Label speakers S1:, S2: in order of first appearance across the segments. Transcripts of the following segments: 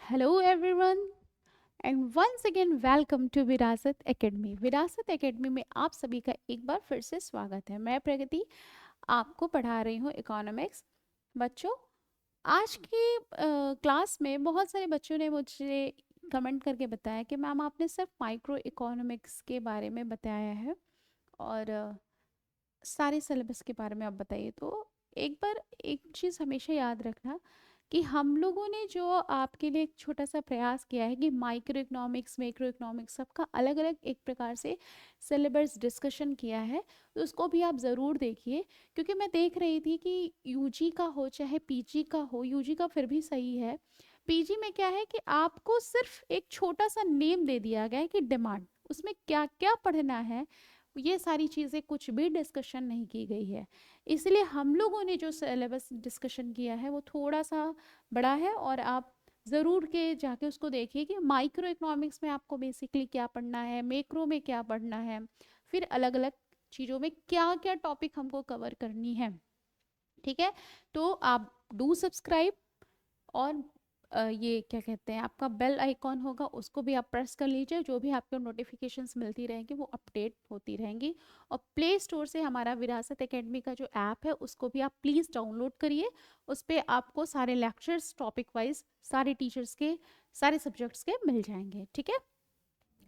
S1: Hello everyone and once again welcome to विरासत academy. विरासत academy में आप सभी का एक बार फिर से स्वागत है। मैं प्रगति आपको पढ़ा रही हूँ इकोनॉमिक्स। बच्चों, आज की क्लास में बहुत सारे बच्चों ने मुझे कमेंट करके बताया कि मैम आपने सिर्फ माइक्रो इकोनॉमिक्स के बारे में बताया है और सारे सिलेबस के बारे में आप बताइए। तो एक बार एक चीज़ हमेशा याद रखना कि हम लोगों ने जो आपके लिए एक छोटा सा प्रयास किया है कि माइक्रो इकोनॉमिक्स मैक्रो इकोनॉमिक्स सबका अलग अलग एक प्रकार से सिलेबस डिस्कशन किया है, तो उसको भी आप ज़रूर देखिए। क्योंकि मैं देख रही थी कि यूजी का हो चाहे पीजी का हो, यूजी का फिर भी सही है, पीजी में क्या है कि आपको सिर्फ एक छोटा सा नेम दे दिया गया है कि डिमांड, उसमें क्या क्या पढ़ना है ये सारी चीज़ें कुछ भी डिस्कशन नहीं की गई है। इसलिए हम लोगों ने जो सिलेबस डिस्कशन किया है वो थोड़ा सा बड़ा है और आप ज़रूर के जाके उसको देखिए कि माइक्रो इकोनॉमिक्स में आपको बेसिकली क्या पढ़ना है, मैक्रो में क्या पढ़ना है, फिर अलग अलग चीज़ों में क्या क्या टॉपिक हमको कवर करनी है। ठीक है, तो आप डू सब्सक्राइब और ये क्या कहते हैं, आपका बेल आइकॉन होगा उसको भी आप प्रेस कर लीजिए। जो भी आपको नोटिफिकेशंस मिलती रहेंगी वो अपडेट होती रहेंगी। और प्ले स्टोर से हमारा विरासत एकेडमी का जो ऐप है उसको भी आप प्लीज़ डाउनलोड करिए। उस पर आपको सारे लेक्चर्स टॉपिक वाइज सारे टीचर्स के सारे सब्जेक्ट्स के मिल जाएंगे। ठीक है,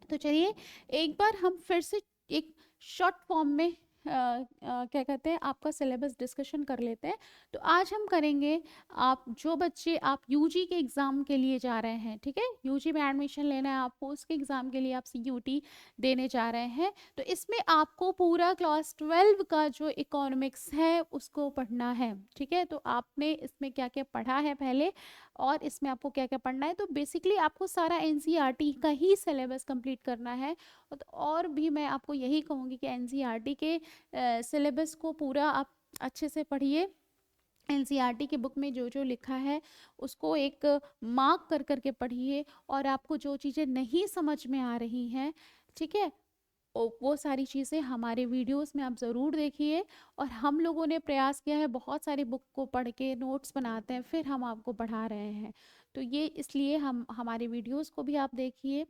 S1: तो चलिए एक बार हम फिर से एक शॉर्ट फॉर्म में क्या कहते हैं आपका सिलेबस डिस्कशन कर लेते हैं। तो आज हम करेंगे, आप जो बच्चे आप यूजी के एग्ज़ाम के लिए जा रहे हैं, ठीक है, यूजी में एडमिशन लेना है आपको, उसके एग्ज़ाम के लिए आप सीयूटी देने जा रहे हैं, तो इसमें आपको पूरा क्लास 12 का जो इकोनॉमिक्स है उसको पढ़ना है। ठीक है, तो आपने इसमें क्या क्या पढ़ा है पहले और इसमें आपको क्या क्या पढ़ना है, तो बेसिकली आपको सारा एनसीईआरटी का ही सिलेबस कंप्लीट करना है। और भी मैं आपको यही कहूँगी कि एनसीईआरटी के सिलेबस को पूरा आप अच्छे से पढ़िए। एनसीईआरटी की बुक में जो जो लिखा है उसको एक मार्क कर करके पढ़िए और आपको जो चीज़ें नहीं समझ में आ रही हैं, ठीक है, वो सारी चीज़ें हमारे वीडियोस में आप ज़रूर देखिए। और हम लोगों ने प्रयास किया है, बहुत सारी बुक को पढ़ के नोट्स बनाते हैं फिर हम आपको पढ़ा रहे हैं। तो ये इसलिए हम हमारे वीडियोस को भी आप देखिए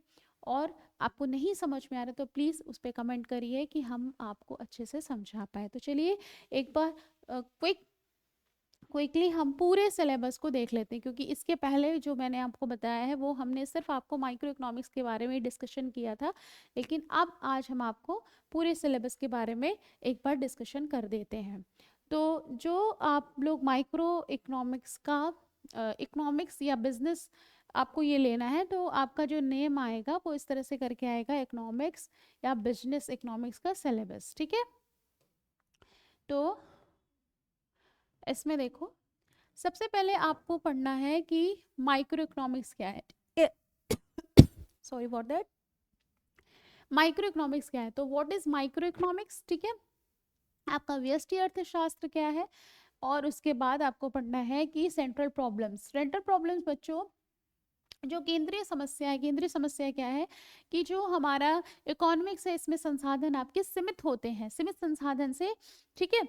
S1: और आपको नहीं समझ में आ रहा तो प्लीज़ उस पर कमेंट करिए कि हम आपको अच्छे से समझा पाए। तो चलिए एक बार क्विकली हम पूरे सिलेबस को देख लेते हैं, क्योंकि इसके पहले जो मैंने आपको बताया है वो हमने सिर्फ आपको माइक्रो इकोनॉमिक्स के बारे में डिस्कशन किया था, लेकिन अब आज हम आपको पूरे सिलेबस के बारे में एक बार डिस्कशन कर देते हैं। तो जो आप लोग माइक्रो इकोनॉमिक्स का इकोनॉमिक्स या बिजनेस आपको ये लेना है, तो आपका जो नेम आएगा वो इस तरह से करके आएगा, इकोनॉमिक्स या बिजनेस इकोनॉमिक्स का सिलेबस। ठीक है, तो इसमें देखो सबसे पहले आपको पढ़ना है कि माइक्रो इकोनॉमिक्स क्या है। Sorry for that, micro economics क्या है। तो व्हाट इज माइक्रो इकोनॉमिक्स, ठीक है, आपका व्यष्टि अर्थशास्त्र क्या है। और उसके बाद आपको पढ़ना है कि सेंट्रल प्रॉब्लम्स। सेंट्रल प्रॉब्लम्स बच्चों जो केंद्रीय समस्या है, केंद्रीय समस्या क्या है कि जो हमारा इकोनॉमिक्स है इसमें संसाधन आपके सीमित होते हैं, सीमित संसाधन से, ठीक है,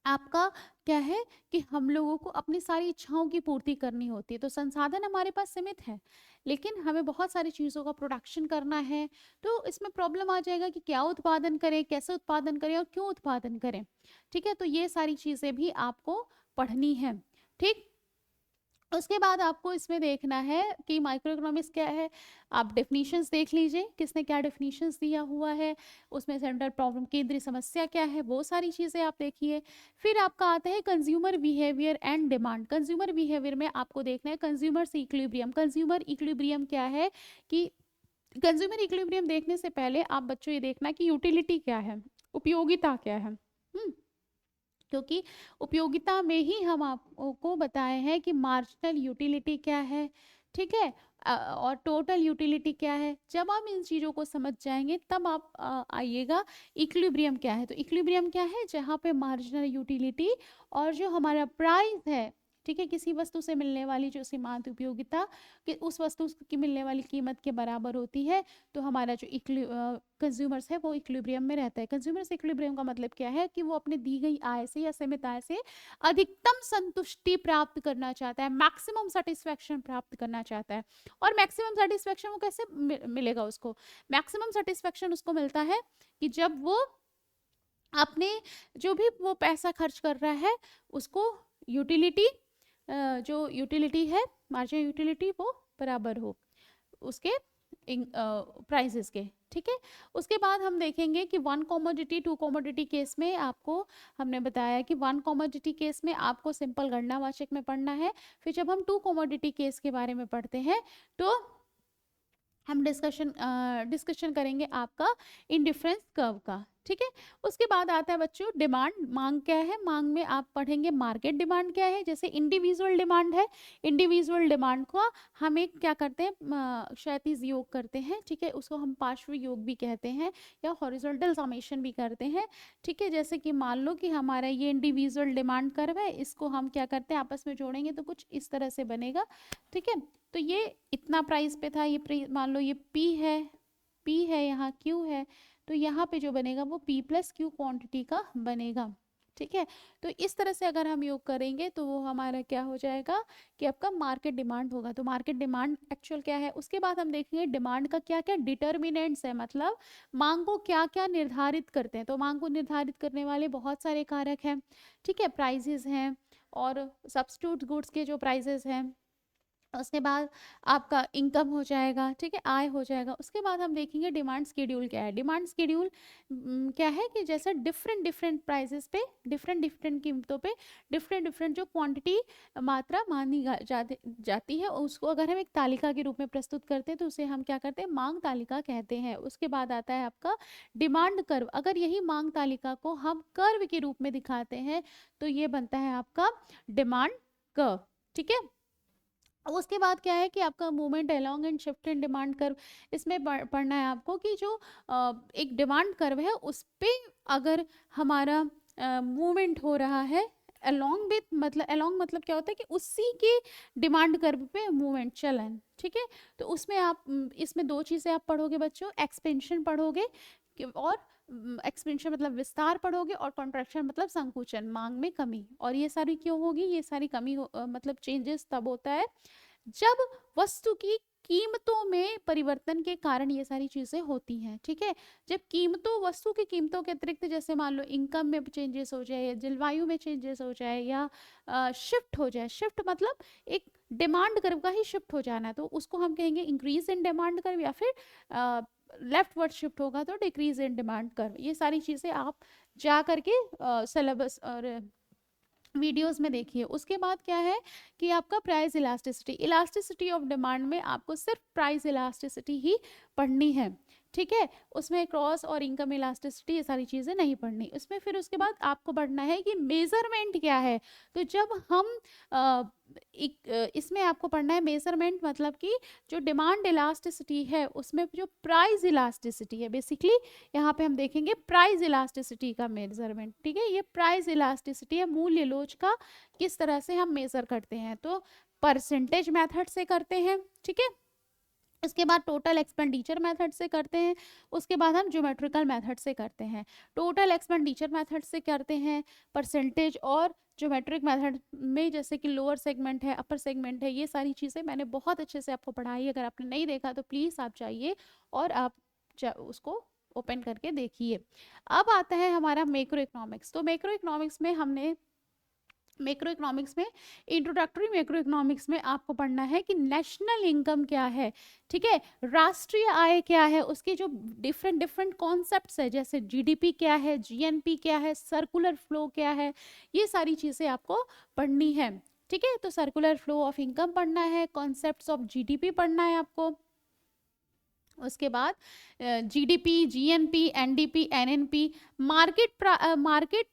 S1: आपका क्या है कि हम लोगों को अपनी सारी इच्छाओं की पूर्ति करनी होती है। तो संसाधन हमारे पास सीमित है लेकिन हमें बहुत सारी चीज़ों का प्रोडक्शन करना है, तो इसमें प्रॉब्लम आ जाएगा कि क्या उत्पादन करें, कैसे उत्पादन करें और क्यों उत्पादन करें। ठीक है, तो ये सारी चीज़ें भी आपको पढ़नी है। ठीक, उसके बाद आपको इसमें देखना है कि माइक्रो इकोनॉमिक्स क्या है। आप डेफिनेशंस देख लीजिए, किसने क्या डेफिनेशंस दिया हुआ है, उसमें सेंट्रल प्रॉब्लम केंद्रीय समस्या क्या है, वो सारी चीज़ें आप देखिए। फिर आपका आता है consumer behaviour and demand. Consumer behaviour में आपको देखना है कंज्यूमर इक्विलिब्रियम। कंज्यूमर इक्विलिब्रियम क्या है कि कंज्यूमर इक्विलिब्रियम देखने से पहले आप बच्चों ये देखना कि यूटिलिटी क्या है, उपयोगिता क्या है। क्योंकि उपयोगिता में ही हम आपको बताए हैं कि मार्जिनल यूटिलिटी क्या है, ठीक है, और टोटल यूटिलिटी क्या है। जब आप इन चीज़ों को समझ जाएंगे तब आप आइएगा इक्विलिब्रियम क्या है। तो इक्विलिब्रियम क्या है, जहाँ पे मार्जिनल यूटिलिटी और जो हमारा प्राइस है ठीक है, किसी वस्तु से मिलने वाली जो सीमांत उपयोगिता कि उस वस्तु की मिलने वाली कीमत के बराबर होती है, तो हमारा जो कंज्यूमर्स है वो इक्विलिब्रियम में रहता है। कंज्यूमर्स इक्विलिब्रियम का मतलब क्या है कि वो अपने दी गई आय से या सीमित आय से अधिकतम संतुष्टि प्राप्त करना चाहता है, मैक्सिमम सेटिस्फेक्शन प्राप्त करना चाहता है। और मैक्सिमम सेटिस्फेक्शन वो कैसे मिलेगा उसको? मैक्सिमम सेटिस्फेक्शन उसको मिलता है कि जब वो अपने जो भी वो पैसा खर्च कर रहा है उसको यूटिलिटी जो यूटिलिटी है, मार्जिनल यूटिलिटी, वो बराबर हो उसके प्राइसेस के। ठीक है, उसके बाद हम देखेंगे कि 1 कमोडिटी 2 कमोडिटी केस में आपको हमने बताया कि 1 कमोडिटी केस में आपको सिंपल गणनावाचक में पढ़ना है। फिर जब हम 2 कमोडिटी केस के बारे में पढ़ते हैं तो हम डिस्कशन करेंगे आपका इंडिफरेंस कर्व का। ठीक है, उसके बाद आता है बच्चों डिमांड, मांग क्या है? मांग में आप पढ़ेंगे मार्केट डिमांड क्या है। जैसे इंडिविजुअल डिमांड है, इंडिविजुअल डिमांड को हम एक क्या करते हैं, क्षैतिज योग करते हैं। ठीक है, उसको हम पार्श्व योग भी कहते हैं या हॉरिजॉन्टल समेशन भी करते हैं। ठीक है, जैसे कि मान लो कि हमारा ये इंडिविजुअल डिमांड कर्व है, इसको हम क्या करते हैं आपस में जोड़ेंगे तो कुछ इस तरह से बनेगा। ठीक है, तो ये इतना प्राइस पे था, ये मान लो ये P है, यहाँ Q है, तो यहाँ पे जो बनेगा वो P प्लस Q क्वांटिटी का बनेगा। ठीक है, तो इस तरह से अगर हम योग करेंगे तो वो हमारा क्या हो जाएगा कि आपका मार्केट डिमांड होगा। तो मार्केट डिमांड एक्चुअल क्या है। उसके बाद हम देखेंगे डिमांड का क्या क्या डिटर्मिनेंट्स है, मतलब मांग को क्या क्या निर्धारित करते हैं। तो मांग को निर्धारित करने वाले बहुत सारे कारक हैं। ठीक है, प्राइजेस हैं और सब्स्टिट्यूट गुड्स के जो प्राइजेस हैं। उसके बाद आपका इनकम हो जाएगा, ठीक है, आय हो जाएगा। उसके बाद हम देखेंगे डिमांड शेड्यूल क्या है। डिमांड शेड्यूल क्या है कि जैसे डिफरेंट डिफरेंट प्राइसेस पे, डिफरेंट डिफरेंट कीमतों पे डिफरेंट डिफरेंट जो क्वांटिटी मात्रा मानी जाती है, उसको अगर हम एक तालिका के रूप में प्रस्तुत करते हैं तो उसे हम क्या करते हैं, मांग तालिका कहते हैं। उसके बाद आता है आपका डिमांड कर्व। अगर यही मांग तालिका को हम कर्व के रूप में दिखाते हैं तो ये बनता है आपका डिमांड कर्व। ठीक है, उसके बाद क्या है कि आपका movement along and shift in demand curve. इसमें पढ़ना है आपको कि जो एक डिमांड कर्व है उस पे अगर हमारा मूवमेंट हो रहा है अलोंग विथ, मतलब अलोंग मतलब क्या होता है कि उसी के डिमांड कर्व पे मूवमेंट चलन। ठीक है, तो उसमें आप इसमें दो चीज़ें आप पढ़ोगे बच्चों, एक्सपेंशन पढ़ोगे और एक्सपेंशन मतलब विस्तार पढ़ोगे, और कॉन्ट्रैक्शन मतलब संकुचन, मांग में कमी। और ये सारी क्यों होगी, ये सारी कमी मतलब चेंजेस तब होता है जब वस्तु की कीमतों में परिवर्तन के कारण ये सारी चीजें होती हैं। ठीक है, जब कीमतों, वस्तु की कीमतों के अतिरिक्त जैसे मान लो इनकम में चेंजेस हो जाए या जलवायु में चेंजेस हो जाए या शिफ्ट हो जाए, शिफ्ट मतलब एक डिमांड कर्व का ही शिफ्ट हो जाना है, तो उसको हम कहेंगे इंक्रीज इन डिमांड कर्व, या फिर लेफ्ट वर्ड शिफ्ट होगा तो डिक्रीज इन डिमांड कर्व। ये सारी चीजें आप जा करके सिलेबस और वीडियोस में देखिए। उसके बाद क्या है कि आपका price elasticity, elasticity of demand में आपको सिर्फ प्राइस इलास्टिसिटी ही पढ़नी है। ठीक है, उसमें क्रॉस और इनकम इलास्टिसिटी ये सारी चीज़ें नहीं पढ़नी उसमें। फिर उसके बाद आपको पढ़ना है कि मेजरमेंट क्या है। तो जब हम इसमें आपको पढ़ना है मेजरमेंट, मतलब कि जो डिमांड इलास्टिसिटी है उसमें जो प्राइस इलास्टिसिटी है, बेसिकली यहाँ पे हम देखेंगे प्राइस इलास्टिसिटी का मेजरमेंट। ठीक है, ये प्राइस इलास्टिसिटी है, मूल्य लोच का किस तरह से हम मेजर करते हैं, तो परसेंटेज मेथड से करते हैं। ठीक है, उसके बाद टोटल एक्सपेंडिचर मेथड से करते हैं। उसके बाद हम ज्योमेट्रिकल मेथड से करते हैं। टोटल एक्सपेंडिचर मेथड से करते हैं परसेंटेज, और ज्योमेट्रिक मेथड में जैसे कि लोअर सेगमेंट है, अपर सेगमेंट है, ये सारी चीज़ें मैंने बहुत अच्छे से आपको पढ़ाई। अगर आपने नहीं देखा तो प्लीज़ आप जाइए और आप उसको ओपन करके देखिए। अब आता है हमारा मैक्रो इकोनॉमिक्स। तो मैक्रो इकोनॉमिक्स में हमने मैक्रो इकोनॉमिक्स में इंट्रोडक्टरी मैक्रो इकोनॉमिक्स में आपको पढ़ना है कि नेशनल इनकम क्या है। ठीक है, राष्ट्रीय आय क्या है, उसके जो डिफरेंट डिफरेंट कॉन्सेप्ट्स है, जैसे जीडीपी क्या है, जीएनपी क्या है, सर्कुलर फ्लो क्या है, ये सारी चीज़ें आपको पढ़नी है। ठीक है, तो सर्कुलर फ्लो ऑफ इनकम पढ़ना है, कॉन्सेप्ट्स ऑफ जीडीपी पढ़ना है आपको। उसके बाद GDP, GNP, NDP, NNP, market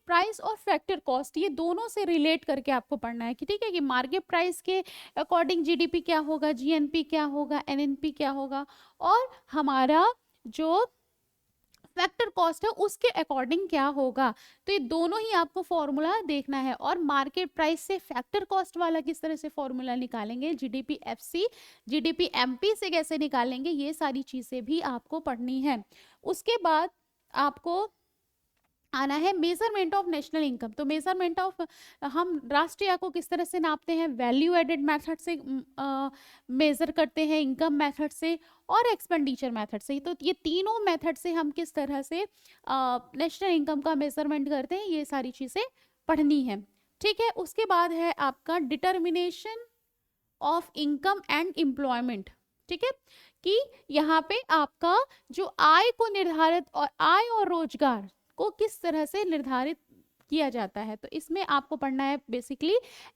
S1: price और फैक्टर कॉस्ट, ये दोनों से रिलेट करके आपको पढ़ना है कि ठीक है कि मार्केट प्राइस के अकॉर्डिंग जीडीपी क्या होगा, जीएनपी क्या होगा, एनएनपी क्या होगा, और हमारा जो फैक्टर कॉस्ट है उसके अकॉर्डिंग क्या होगा। तो ये दोनों ही आपको फॉर्मूला देखना है। और मार्केट प्राइस से फैक्टर कॉस्ट वाला किस तरह से फॉर्मूला निकालेंगे, जीडीपी एफसी, जीडीपी एमपी से कैसे निकालेंगे, ये सारी चीजें भी आपको पढ़नी है। उसके बाद आपको आना है मेजरमेंट ऑफ नेशनल इनकम। तो मेजरमेंट ऑफ, हम राष्ट्रीय आय को किस तरह से नापते हैं, वैल्यू एडेड मेथड से मेजर करते हैं, इनकम मेथड से और एक्सपेंडिचर मेथड से। तो ये तीनों मेथड से हम किस तरह से नेशनल इनकम का मेजरमेंट करते हैं, ये सारी चीजें पढ़नी है। ठीक है, उसके बाद है आपका determination of income and employment. ठीक है, कि यहाँ पे आपका जो आय को निर्धारित, और आय और रोजगार को किस तरह से निर्धारित किया जाता है। तो इसमें आपको पढ़ना है बेसिकली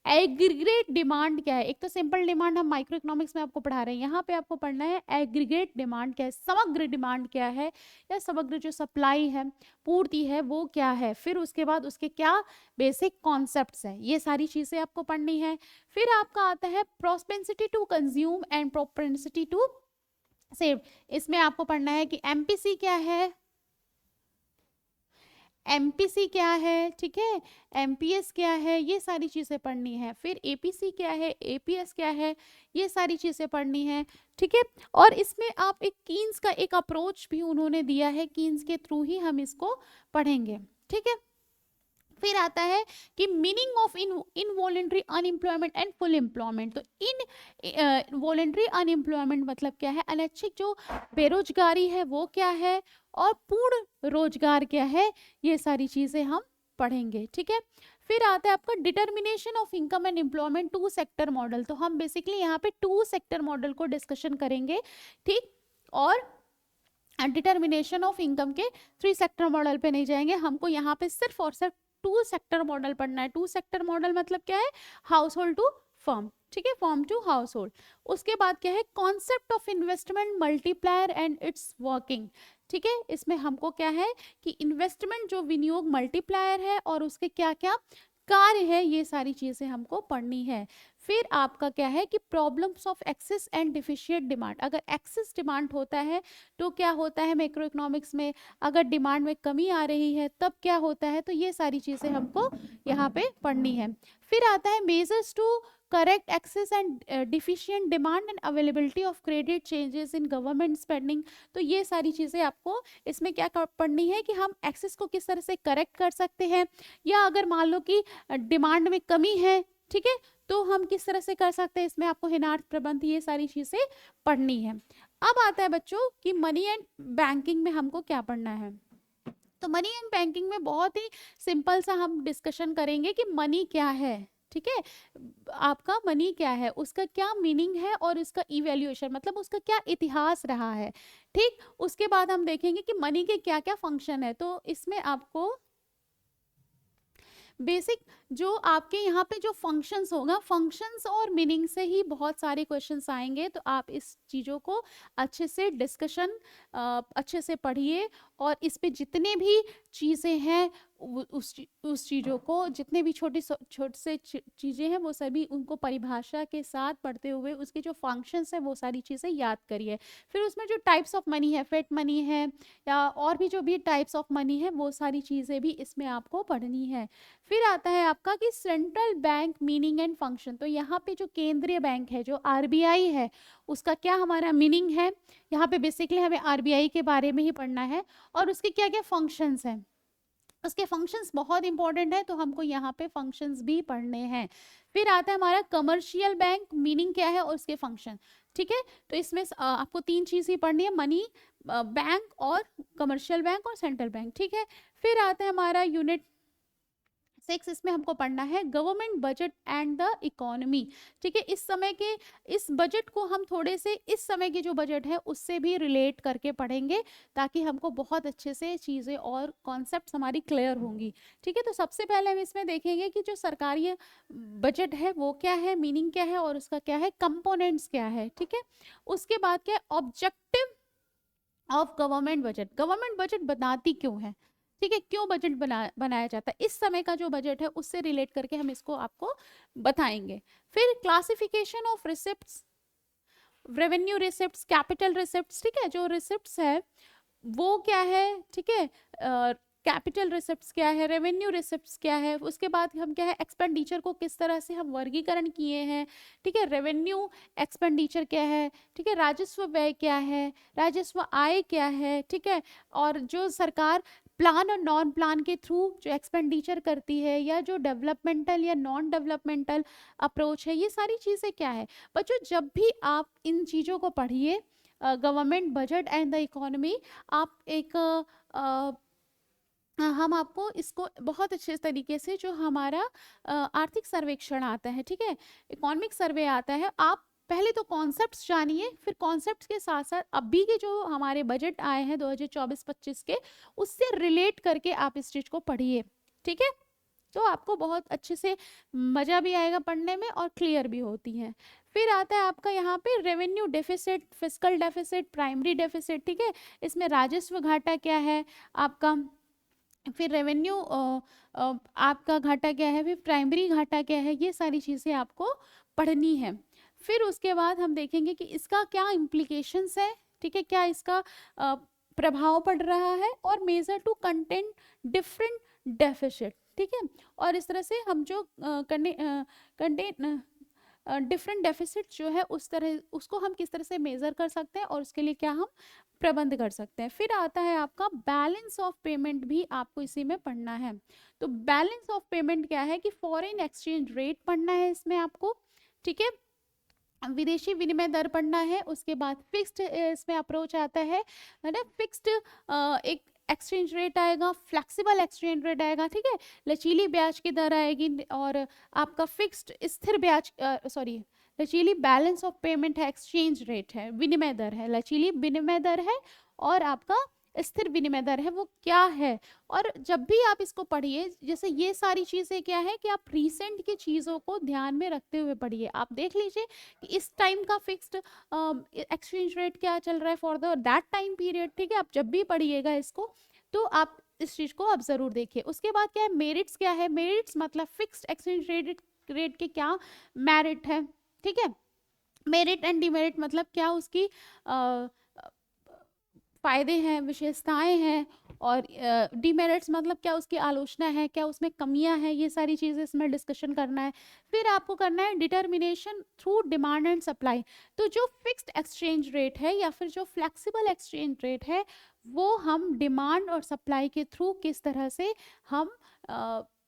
S1: एग्रीगेट डिमांड क्या है। एक तो सिंपल डिमांड हम माइक्रो इकोनॉमिक्स में आपको पढ़ा रहे हैं, यहाँ पे आपको पढ़ना है एग्रीगेट डिमांड क्या है, समग्र डिमांड क्या है, या समग्र जो सप्लाई है, पूर्ति है, वो क्या है। फिर उसके बाद उसके क्या बेसिक कॉन्सेप्ट्स है, ये सारी चीजें आपको पढ़नी है। फिर आपका आता है propensity to consume and propensity to save. इसमें आपको पढ़ना है कि एमपीसी क्या है, एमपीसी क्या है, ठीक है, एमपीएस क्या है, ये सारी चीजें पढ़नी है। फिर एपीसी क्या है, एपीएस क्या है, ये सारी चीजें पढ़नी है। ठीक है, और इसमें आप एक कीन्स का एक अप्रोच भी उन्होंने दिया है, कीन्स के थ्रू ही हम इसको पढ़ेंगे। ठीक है, फिर आता है कि meaning of involuntary unemployment and full employment. तो इन वॉलेंट्री अनएम्प्लॉयमेंट मतलब क्या है, अनैच्छिक जो बेरोजगारी है वो क्या है, और पूर्ण रोजगार क्या है, ये सारी चीजें हम पढ़ेंगे। ठीक है, फिर आता है आपका determination of income and employment two sector model. तो हम बेसिकली यहाँ पे टू सेक्टर मॉडल को डिस्कशन करेंगे। ठीक, और डिटर्मिनेशन ऑफ इनकम के थ्री सेक्टर मॉडल पे नहीं जाएंगे, हमको यहाँ पे सिर्फ और सिर्फ टू सेक्टर मॉडल पढ़ना है। टू सेक्टर मॉडल मतलब क्या है, हाउस होल्ड टू फर्म। ठीक है, फर्म टू हाउस होल्ड। उसके बाद क्या है, concept of investment multiplier and it's working. ठीक है, इसमें हमको क्या है कि इन्वेस्टमेंट जो विनियोग मल्टीप्लायर है और उसके क्या क्या कार्य है, ये सारी चीजें हमको पढ़नी है। फिर आपका क्या है कि problems of excess and deficient demand. अगर एक्सेस डिमांड होता है तो क्या होता है मैक्रो इकोनॉमिक्स में, अगर डिमांड में कमी आ रही है तब क्या होता है, तो ये सारी चीजें हमको यहाँ पे पढ़नी है। फिर आता है measures to correct excess and deficient demand and availability of credit, changes in government spending. तो ये सारी चीजें आपको इसमें क्या पढ़नी है कि हम एक्सेस को किस तरह से करेक्ट कर सकते हैं, या अगर मान लो कि डिमांड में कमी है, ठीक है, तो हम किस तरह से कर सकते हैं, इसमें आपको हिनार्थ प्रबंध, ये सारी चीजें पढ़नी है। अब आता है बच्चों कि मनी एंड बैंकिंग में हमको क्या पढ़ना है। तो मनी एंड बैंकिंग में बहुत ही सिंपल सा हम डिस्कशन करेंगे कि मनी क्या है। ठीक है, आपका मनी क्या है, उसका क्या मीनिंग है, और इसका इवैल्यूएशन मतलब उसका क्या इतिहास रहा है। ठीक, उसके बाद हम देखेंगे कि मनी के क्या क्या फंक्शन है। तो इसमें आपको बेसिक जो आपके यहाँ पे जो फंक्शंस होगा, फंक्शंस और मीनिंग से ही बहुत सारे क्वेश्चंस आएंगे। तो आप इस चीज़ों को अच्छे से डिस्कशन अच्छे से पढ़िए, और इस पे जितने भी चीज़ें हैं उस चीज़ों को, जितने भी छोटे से चीज़ें हैं वो सभी उनको परिभाषा के साथ पढ़ते हुए उसके जो फंक्शंस हैं वो सारी चीज़ें याद करिए। फिर उसमें जो टाइप्स ऑफ मनी है, फेट मनी है, या और भी जो भी टाइप्स ऑफ मनी है, वो सारी चीज़ें भी इसमें आपको पढ़नी है। फिर आता है आपका कि central bank meaning and function. तो यहाँ पे जो केंद्रीय बैंक है, जो आरबीआई है, उसका क्या हमारा मीनिंग है, यहाँ पे बेसिकली हमें आरबीआई के बारे में ही पढ़ना है, और उसके क्या क्या फंक्शंस हैं, उसके फंक्शंस बहुत इंपॉर्टेंट है, तो हमको यहाँ पे फंक्शंस भी पढ़ने हैं। फिर आता है हमारा कमर्शियल बैंक, मीनिंग क्या है और उसके फंक्शन। ठीक है, तो इसमें आपको तीन चीज ही पढ़नी है, मनी, बैंक और कमर्शियल बैंक और सेंट्रल बैंक। ठीक है, फिर आता है हमारा यूनिट 6, इसमें हमको पढ़ना है government budget and the economy. ठीक है, इस समय के इस बजट को हम थोड़े से इस समय की जो बजट है उससे भी रिलेट करके पढ़ेंगे, ताकि हमको बहुत अच्छे से चीज़ें और कॉन्सेप्ट्स हमारी क्लियर होंगी। ठीक है, तो सबसे पहले हम इसमें देखेंगे कि जो सरकारी बजट है वो क्या है, मीनिंग क्या है, और उसका क्या है कंपोनेंट्स क्या है। ठीक है, उसके बाद क्या है objective of government budget, government budget बनाती क्यों है। ठीक है, क्यों बजट बनाया जाता है, इस समय का जो बजट है उससे रिलेट करके हम इसको आपको बताएंगे। फिर classification of receipts, revenue receipts, capital receipts. ठीक है, जो रिसिप्ट्स है वो क्या है, ठीक है, कैपिटल रिसिप्ट्स क्या है, रेवेन्यू रिसिप्ट्स क्या है, उसके बाद हम क्या है एक्सपेंडिचर को किस तरह से हम वर्गीकरण किए हैं, ठीक है, रेवेन्यू एक्सपेंडिचर क्या है, ठीक है, राजस्व व्यय क्या है, राजस्व आय क्या है, ठीक है, और जो सरकार प्लान और नॉन प्लान के थ्रू जो एक्सपेंडिचर करती है, या जो डेवलपमेंटल या नॉन डेवलपमेंटल अप्रोच है, ये सारी चीज़ें क्या है। बच्चों जब भी आप इन चीज़ों को पढ़िए, government budget and the economy, आप एक हम आपको इसको बहुत अच्छे तरीके से, जो हमारा आर्थिक सर्वेक्षण आता है, ठीक है, इकोनॉमिक सर्वे आता है, आप पहले तो कॉन्सेप्ट्स जानिए, फिर कॉन्सेप्ट्स के साथ साथ अभी के जो हमारे बजट आए हैं 2024-25 के, उससे रिलेट करके आप इस चीज को पढ़िए, ठीक है, तो आपको बहुत अच्छे से मजा भी आएगा पढ़ने में और क्लियर भी होती है। फिर आता है आपका यहाँ पे revenue deficit, fiscal deficit, primary deficit, ठीक है, इसमें राजस्व घाटा क्या है आपका, फिर रेवेन्यू आपका घाटा क्या है, फिर प्राइमरी घाटा क्या है, ये सारी चीज़ें आपको पढ़नी है। फिर उसके बाद हम देखेंगे कि इसका क्या इम्प्लीकेशंस है, ठीक है, क्या इसका प्रभाव पड़ रहा है, और major to content different deficit, ठीक है, और इस तरह से हम जो कंटेंट डिफरेंट डेफिसिट जो है उस तरह उसको हम किस तरह से मेजर कर सकते हैं, और उसके लिए क्या हम प्रबंध कर सकते हैं। फिर आता है आपका बैलेंस ऑफ पेमेंट, भी आपको इसी में पढ़ना है। तो बैलेंस ऑफ पेमेंट क्या है कि फॉरेन एक्सचेंज रेट पढ़ना है इसमें आपको, ठीक है, विदेशी विनिमय दर पढ़ना है, उसके बाद फिक्स्ड इसमें अप्रोच आता है ना, फिक्स्ड एक एक्सचेंज रेट आएगा, फ्लेक्सिबल एक्सचेंज रेट आएगा, ठीक है, लचीली ब्याज की दर आएगी, और आपका फिक्स्ड स्थिर ब्याज, सॉरी, लचीली बैलेंस ऑफ पेमेंट है, एक्सचेंज रेट है, विनिमय दर है, लचीली विनिमय दर है, और आपका स्थिर विनिमय दर है, वो क्या है। और जब भी आप इसको पढ़िए, जैसे ये सारी चीजें क्या है कि आप रीसेंट की चीजों को ध्यान में रखते हुए पढ़िए। आप देख लीजिए कि इस टाइम का फिक्स्ड एक्सचेंज रेट क्या चल रहा है for the that time period, ठीक है, आप जब भी पढ़िएगा इसको तो आप इस चीज को आप जरूर देखिए। उसके बाद क्या है, मेरिट्स क्या है, मेरिट्स मतलब फिक्स्ड एक्सचेंज रेट के क्या मेरिट है, ठीक है, मेरिट एंड डिमेरिट मतलब क्या उसकी फायदे हैं, विशेषताएं हैं, और डिमेरिट्स मतलब क्या उसकी आलोचना है, क्या उसमें कमियां हैं, ये सारी चीज़ें इसमें डिस्कशन करना है। फिर आपको करना है determination through demand and supply. तो जो फिक्स्ड एक्सचेंज रेट है या फिर जो फ्लेक्सिबल एक्सचेंज रेट है, वो हम डिमांड और सप्लाई के थ्रू किस तरह से हम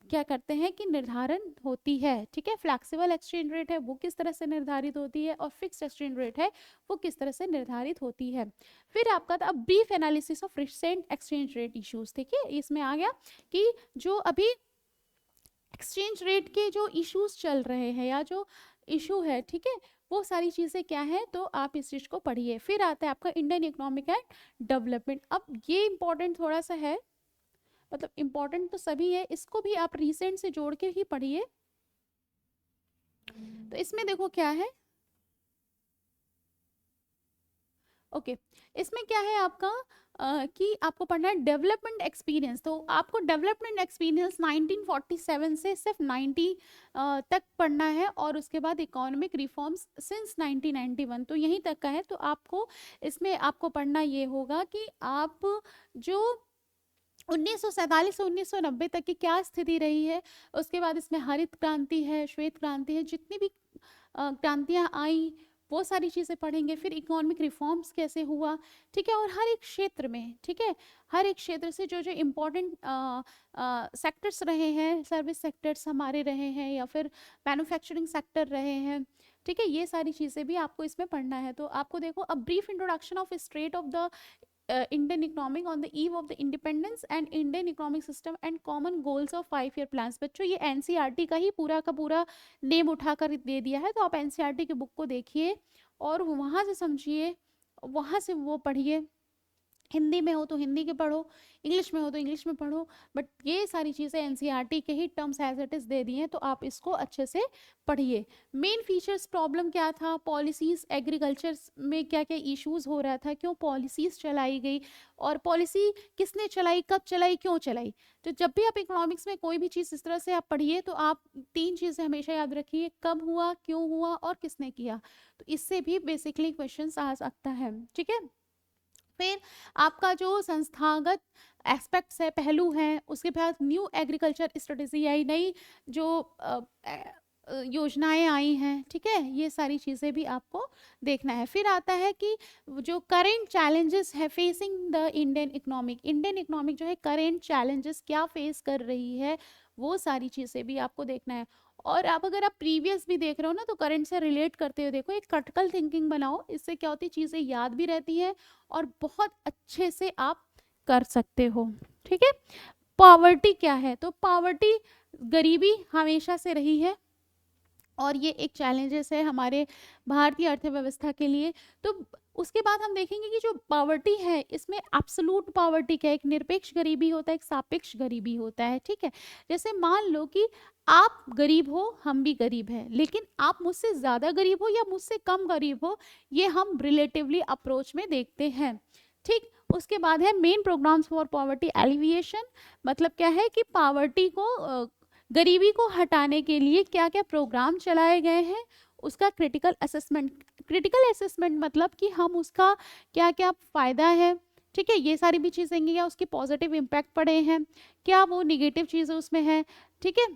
S1: क्या करते हैं कि निर्धारण होती है, ठीक है, फ्लेक्सिबल एक्सचेंज रेट है वो किस तरह से निर्धारित होती है, और फिक्स्ड एक्सचेंज रेट है वो किस तरह से निर्धारित होती है। फिर आपका था brief analysis of recent exchange rate issues, ठीक है, इसमें आ गया कि जो अभी एक्सचेंज रेट के जो इश्यूज चल रहे हैं या जो इशू है, ठीक है, वो सारी चीज़ें क्या है, तो आप इस चीज़ को पढ़िए। फिर आता है आपका इंडियन इकोनॉमिक एंड डेवलपमेंट। अब ये इंपॉर्टेंट थोड़ा सा है, मतलब इंपॉर्टेंट तो सभी है, इसको भी आप रिसेंट से जोड़ के ही पढ़िए। तो इसमें देखो क्या है, ओके, इसमें क्या है आपका कि आपको पढ़ना है डेवलपमेंट एक्सपीरियंस। तो आपको डेवलपमेंट एक्सपीरियंस 1947 से सिर्फ 90 तक पढ़ना है, और उसके बाद इकोनॉमिक रिफॉर्म्स सिंस 1991, तो यहीं तक का है। तो आपको इसमें आपको पढ़ना ये होगा कि आप जो 1947 से 1990 तक की क्या स्थिति रही है, उसके बाद इसमें हरित क्रांति है, श्वेत क्रांति है, जितनी भी क्रांतियां आई वो सारी चीज़ें पढ़ेंगे। फिर इकोनॉमिक रिफॉर्म्स कैसे हुआ, ठीक है, और हर एक क्षेत्र में, ठीक है, हर एक क्षेत्र से जो जो इम्पोर्टेंट सेक्टर्स रहे हैं, सर्विस सेक्टर्स हमारे रहे हैं, या फिर मैन्युफैक्चरिंग सेक्टर रहे हैं, ठीक है, ये सारी चीज़ें भी आपको इसमें पढ़ना है। तो आपको देखो, a brief introduction of state of the Indian economic on the eve of the independence and Indian economic system and common goals of 5 year plans। बच्चों ये एनसीईआरटी का ही पूरा का पूरा नेम उठाकर दे दिया है, तो आप एनसीईआरटी की बुक को देखिए और वहाँ से समझिए, वहाँ से वो पढ़िए। हिंदी में हो तो हिंदी के पढ़ो, इंग्लिश में हो तो इंग्लिश में पढ़ो, बट ये सारी चीज़ें एनसीईआरटी के ही टर्म्स एज इट इज़ दे दिए हैं, तो आप इसको अच्छे से पढ़िए। मेन फीचर्स प्रॉब्लम क्या था, पॉलिसीज़ एग्रीकल्चर में क्या क्या इश्यूज हो रहा था, क्यों पॉलिसीज़ चलाई गई, और पॉलिसी किसने चलाई, कब चलाई, क्यों चलाई। तो जब भी आप इकोनॉमिक्स में कोई भी चीज़ इस तरह से आप पढ़िए, तो आप 3 चीज़ें हमेशा याद रखिए, कब हुआ, क्यों हुआ, और किसने किया। तो इससे भी बेसिकली क्वेश्चन आ सकता है, ठीक है। फिर आपका जो संस्थागत एस्पेक्ट्स है, पहलू हैं, उसके बाद न्यू एग्रीकल्चर स्ट्रेटेजी आई, नई जो योजनाएं आई हैं, ठीक है, ये सारी चीज़ें भी आपको देखना है। फिर आता है कि जो करेंट चैलेंजेस है फेसिंग द इंडियन इकोनॉमिक जो है करेंट चैलेंजेस क्या फेस कर रही है, वो सारी चीज़ें भी आपको देखना है। और आप अगर आप प्रीवियस भी देख रहे हो ना, तो करंट से रिलेट करते हुए देखो, एक क्रिटिकल थिंकिंग बनाओ, इससे क्या होती है, चीज़ें याद भी रहती है और बहुत अच्छे से आप कर सकते हो, ठीक है। पॉवर्टी क्या है, तो पॉवर्टी गरीबी हमेशा से रही है और ये एक चैलेंजेस है हमारे भारतीय अर्थव्यवस्था के लिए। तो उसके बाद हम देखेंगे कि जो पॉवर्टी है, इसमें एब्सोलूट पॉवर्टी क्या है, एक निरपेक्ष गरीबी होता है, एक सापेक्ष गरीबी होता है, ठीक है। जैसे मान लो कि आप गरीब हो, हम भी गरीब हैं, लेकिन आप मुझसे ज़्यादा गरीब हो या मुझसे कम गरीब हो, ये हम रिलेटिवली अप्रोच में देखते हैं, ठीक। उसके बाद है main programmes for poverty alleviation, मतलब क्या है कि पॉवर्टी को गरीबी को हटाने के लिए क्या क्या प्रोग्राम चलाए गए हैं, उसका क्रिटिकल असेसमेंट मतलब कि हम उसका क्या क्या फ़ायदा है, ठीक है, ये सारी भी चीज़ें, या उसकी पॉजिटिव इम्पैक्ट पड़े हैं, क्या वो निगेटिव चीज़ें उसमें हैं, ठीक है,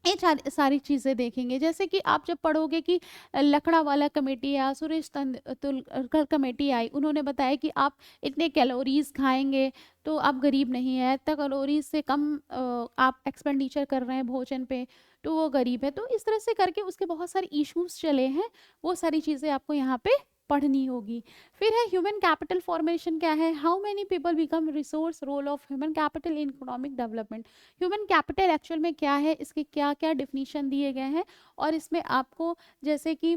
S1: ये सारी चीज़ें देखेंगे। जैसे कि आप जब पढ़ोगे कि लकड़ा वाला कमेटी या सुरेश तेंदुलकर कमेटी आई, उन्होंने बताया कि आप इतने कैलोरीज खाएंगे तो आप गरीब नहीं है, इतना कैलोरीज से कम आप एक्सपेंडिचर कर रहे हैं भोजन पे तो वो गरीब है। तो इस तरह से करके उसके बहुत सारे इश्यूज चले हैं, वो सारी चीज़ें आपको यहाँ पे पढ़नी होगी। फिर है ह्यूमन कैपिटल फॉर्मेशन क्या है, how many people become resource, role of human capital in economic development. Human capital actual में क्या है, इसके क्या क्या डिफिनीशन दिए गए हैं, और इसमें आपको जैसे कि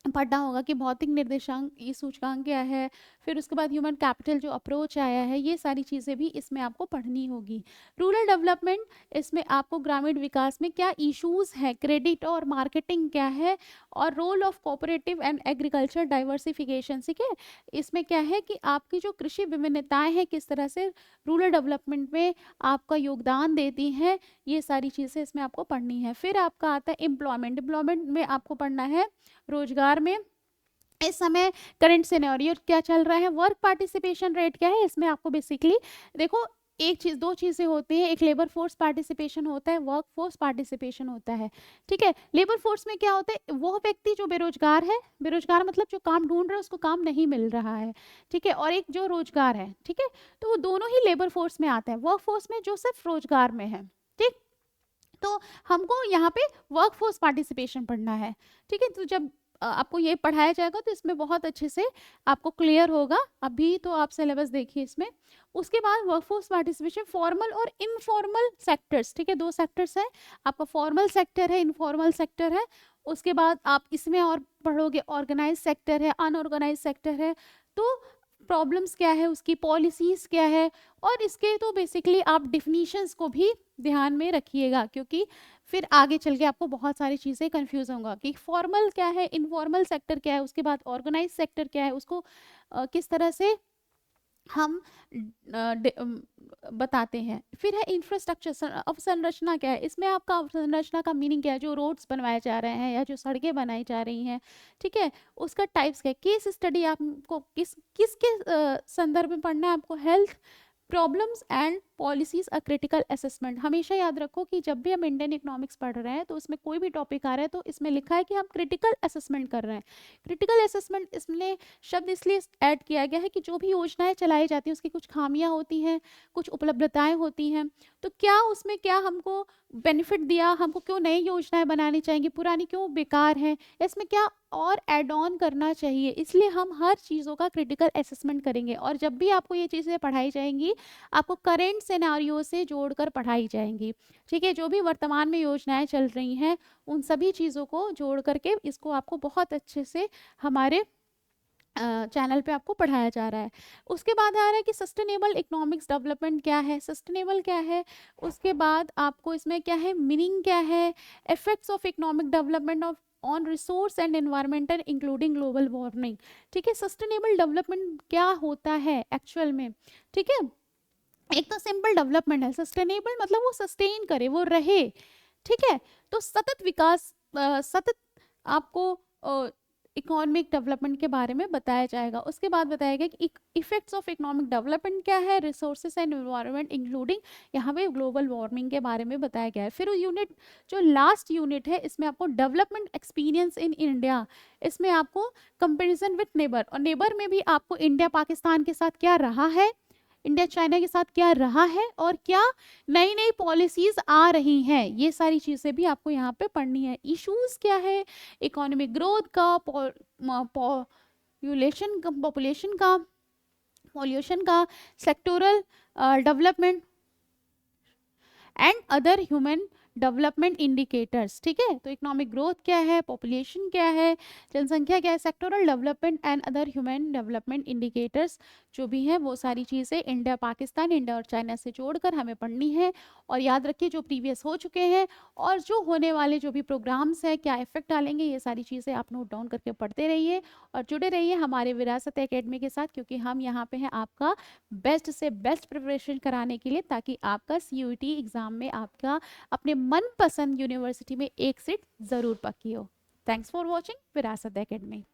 S1: पढ़ना होगा कि भौतिक निर्देशांक ये सूचकांक क्या है, फिर उसके बाद ह्यूमन कैपिटल जो अप्रोच आया है, ये सारी चीज़ें भी इसमें आपको पढ़नी होगी। रूरल डेवलपमेंट, इसमें आपको ग्रामीण विकास में क्या इश्यूज हैं, क्रेडिट और मार्केटिंग क्या है, और role of cooperative and agriculture diversification, ठीक है, इसमें क्या है कि आपकी जो कृषि विभिन्नताएं हैं किस तरह से रूरल डेवलपमेंट में आपका योगदान देती हैं, ये सारी चीज़ें इसमें आपको पढ़नी है। फिर आपका आता है एम्प्लॉयमेंट में आपको पढ़ना है रोजगार में इस समय करंट सिनेरियो क्या चल रहा है, वर्क पार्टिसिपेशन रेट क्या है, इसमें आपको बेसिकली देखो एक चीज, दो चीजें होती हैं, एक लेबर फोर्स पार्टिसिपेशन होता है, वर्क फोर्स पार्टिसिपेशन होता है, ठीक है। लेबर फोर्स में क्या होता है, वो व्यक्ति जो बेरोजगार है, बेरोजगार मतलब जो काम ढूंढ रहा है उसको काम नहीं मिल रहा है, ठीक है, और एक जो रोजगार है, ठीक है, तो वो दोनों ही लेबर फोर्स में आते हैं। वर्क फोर्स में जो सिर्फ रोजगार में है, ठीक, तो हमको यहाँ पे वर्क फोर्स पार्टिसिपेशन पढ़ना है, ठीक है। तो जब आपको ये पढ़ाया जाएगा तो इसमें बहुत अच्छे से आपको क्लियर होगा। अभी तो आप सिलेबस देखिए इसमें। उसके बाद वर्कफोर्स पार्टिसिपेशन फॉर्मल और इनफॉर्मल सेक्टर्स, ठीक है, दो सेक्टर्स हैं आपका, फॉर्मल सेक्टर है, इनफॉर्मल सेक्टर है। उसके बाद आप इसमें और पढ़ोगे ऑर्गेनाइज सेक्टर है, अनऑर्गेनाइज सेक्टर है, तो प्रॉब्लम्स क्या है, उसकी पॉलिसीज क्या है, और इसके तो बेसिकली आप डिफिनीशंस को भी ध्यान में रखिएगा, क्योंकि फिर आगे चल के आपको बहुत सारी चीज़ें कंफ्यूज होगा कि फॉर्मल क्या है, इनफॉर्मल सेक्टर क्या है, उसके बाद ऑर्गेनाइज सेक्टर क्या है, उसको किस तरह से हम बताते हैं। फिर है इंफ्रास्ट्रक्चर, अवसंरचना क्या है, इसमें आपका अवसंरचना का मीनिंग क्या है, जो रोड्स बनवाए जा रहे हैं या जो सड़कें बनाई जा रही हैं, ठीक है, उसका टाइप्स क्या है। केस स्टडी आपको किसके संदर्भ में पढ़ना है, आपको health problems and policies a critical assessment. हमेशा याद रखो कि जब भी हम इंडियन इकोनॉमिक्स पढ़ रहे हैं तो उसमें कोई भी टॉपिक आ रहा है तो इसमें लिखा है कि हम क्रिटिकल असेसमेंट कर रहे हैं। क्रिटिकल असेसमेंट इसमें शब्द इसलिए ऐड किया गया है कि जो भी योजनाएं चलाई जाती हैं उसकी कुछ खामियां होती हैं, कुछ उपलब्धताएं होती हैं, तो क्या उसमें क्या हमको बेनिफिट दिया, हमको क्यों नई योजनाएं बनानी चाहिए, पुरानी क्यों बेकार हैं, इसमें क्या और एड ऑन करना चाहिए, इसलिए हम हर चीज़ों का क्रिटिकल असेसमेंट करेंगे। और जब भी आपको ये चीज़ें पढ़ाई जाएंगी आपको करेंट सिनेरियो से जोड़कर पढ़ाई जाएंगी, ठीक है, जो भी वर्तमान में योजनाएं चल रही हैं उन सभी चीज़ों को जोड़ करके इसको आपको बहुत अच्छे से हमारे चैनल पे आपको पढ़ाया जा रहा है। उसके बाद आ रहा है कि सस्टेनेबल इकोनॉमिक्स डेवलपमेंट क्या है, सस्टेनेबल क्या है, उसके बाद आपको इसमें क्या है, मीनिंग क्या है, effects of economic development of on resource and environmental including global warming, ठीक है। सस्टेनेबल डेवलपमेंट क्या होता है एक्चुअल में, ठीक है, एक तो सिंपल डेवलपमेंट है, सस्टेनेबल मतलब वो सस्टेन करे, वो रहे, ठीक है, तो सतत विकास, सतत आपको इकोनॉमिक डेवलपमेंट के बारे में बताया जाएगा। उसके बाद बताया गया कि इफेक्ट्स ऑफ इकोनॉमिक डेवलपमेंट क्या है, रिसोर्सेज एंड एनवायरनमेंट इंक्लूडिंग यहाँ पे ग्लोबल वार्मिंग के बारे में बताया गया है। फिर यूनिट जो लास्ट यूनिट है इसमें आपको डेवलपमेंट एक्सपीरियंस इन इंडिया, इसमें आपको कंपेरिजन विथ नेबर, और नेबर में भी आपको इंडिया पाकिस्तान के साथ क्या रहा है, इंडिया चाइना के साथ क्या रहा है, और क्या नई नई पॉलिसीज आ रही हैं, ये सारी चीजें भी आपको यहाँ पे पढ़नी है। इश्यूज क्या है, इकोनॉमिक ग्रोथ का, पॉपुलेशन का, पॉल्यूशन का, sectoral development and other human development indicators. ठीक है, तो इकोनॉमिक ग्रोथ क्या है, पॉपुलेशन क्या है, जनसंख्या क्या है, sectoral development and other human development indicators जो भी है वो सारी चीज़ें इंडिया पाकिस्तान, इंडिया और चाइना से जोड़कर हमें पढ़नी है। और याद रखिए जो प्रीवियस हो चुके हैं और जो होने वाले जो भी प्रोग्राम्स हैं क्या इफेक्ट डालेंगे, ये सारी चीज़ें आप नोट डाउन करके पढ़ते रहिए और जुड़े रहिए हमारे विरासत एकेडमी के साथ, क्योंकि हम यहाँ पे हैं आपका बेस्ट से बेस्ट प्रिपरेशन कराने के लिए, ताकि आपका CUET एग्जाम में आपका अपने मनपसंद यूनिवर्सिटी में एक सीट जरूर पक्की हो। थैंक्स फॉर वॉचिंग विरासत एकेडमी।